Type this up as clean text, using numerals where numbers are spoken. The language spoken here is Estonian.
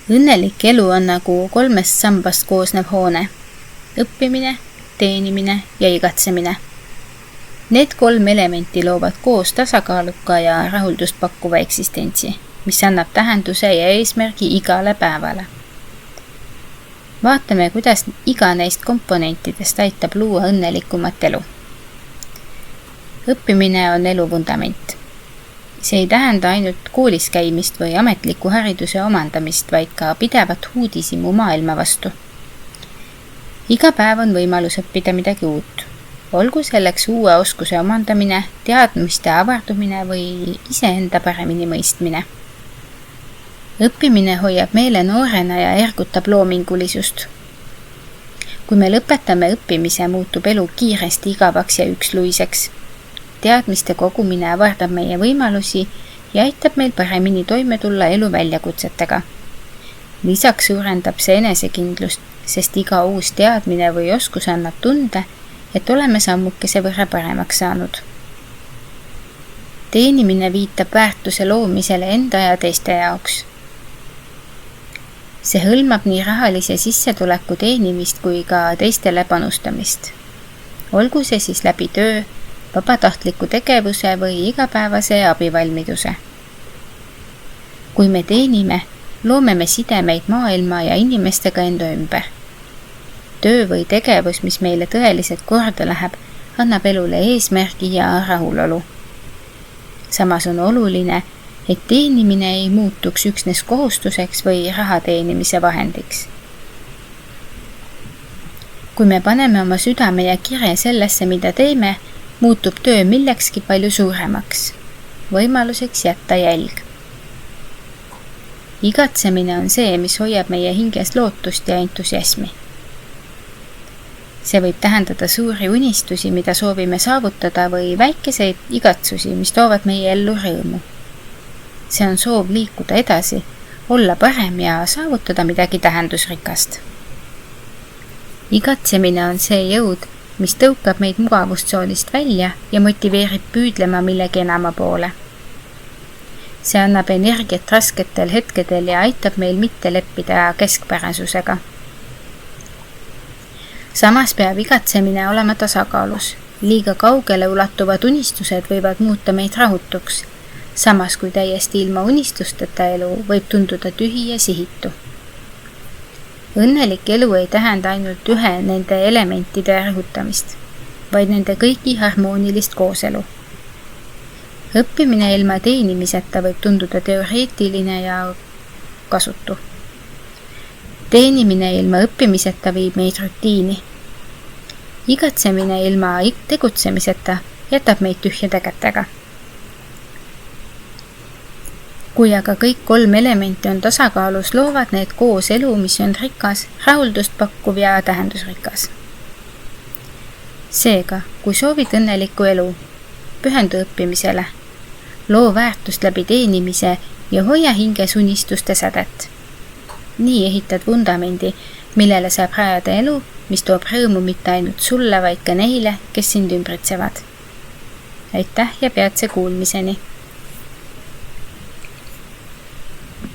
Õnnelik elu on nagu 3 sambast koosnev hoone: õppimine, teenimine ja igatsemine. Need 3 elementi loovad koos tasakaaluka ja rahuldust pakkuva eksistentsi, mis annab tähenduse ja eesmärgi igale päevale. Vaatame, kuidas iga neist komponentidest aitab luua õnnelikumat elu. Õppimine on elu vundament. See ei tähenda ainult koolis käimist või ametliku hariduse omandamist, vaid ka pidevat uudishimu maailma vastu. Iga päev on võimalus õppida midagi uut. Olgu selleks uue oskuse omandamine, teadmiste avardumine või iseenda paremini mõistmine. Õppimine hoiab meele noorena ja ergutab loomingulisust. Kui me lõpetame õppimise, muutub elu kiiresti igavaks ja üksluiseks. Teadmiste kogumine avardab meie võimalusi ja aitab meil paremini toime tulla elu väljakutsetega. Lisaks suurendab see enesekindlust, sest iga uus teadmine või oskus annab tunde, et oleme sammukese võrra paremaks saanud. Teenimine viitab väärtuse loomisele enda ja teiste jaoks. See hõlmab nii rahalise sissetuleku teenimist kui ka teistele panustamist. Olgu see siis läbi töö, vabatahtliku tegevuse või igapäevase abivalmiduse. Kui me teenime, loome me sidemeid maailma ja inimestega enda ümber. Töö või tegevus, mis meile tõeliselt korda läheb, annab elule eesmärgi ja rahulolu. Samas on oluline, et teenimine ei muutuks üksnes kohustuseks või raha teenimise vahendiks. Kui me paneme oma südame ja kire sellesse, mida teeme, muutub töö millekski palju suuremaks, võimaluseks jätta jälg. Igatsemine on see, mis hoiab meie hinges lootust ja entusiasmi. See võib tähendada suuri unistusi, mida soovime saavutada, või väikeseid igatsusi, mis toovad meie ellu rõõmu. See on soov liikuda edasi, olla parem ja saavutada midagi tähendusrikast. Igatsemine on see jõud, mis tõukab meid mugavustsoonist välja ja motiveerib püüdlema millegi enama poole. See annab energiat rasketel hetkedel ja aitab meil mitte leppida keskpärasusega. Samas peab igatsemine olema tasakaalus. Liiga kaugele ulatuvad unistused võivad muuta meid rahutuks, samas kui täiesti ilma unistusteta elu võib tunduda tühi ja sihitu. Õnnelik elu ei tähenda ainult ühe nende elementide rõhutamist, vaid nende kõigi harmoonilist kooselu. Õppimine ilma teenimiseta võib tunduda teoreetiline ja kasutu. Teenimine ilma õppimiseta viib meid rutiini. Igatsemine ilma tegutsemiseta jätab meid tühjade kätega. Kui aga kõik 3 elementi on tasakaalus, loovad need koos elu, mis on rikas, rahuldust pakkuv ja tähendusrikas. Seega, kui soovid õnnelikku elu, pühendu õppimisele, loo väärtust läbi teenimise ja hoia hinges unistuste sädet. Nii ehitad vundamendi, millele saab rajada elu, mis toob rõõmu mitte ainult sulle, vaid ka neile, kes sind ümbritsevad. Aitäh ja peatse kuulmiseni!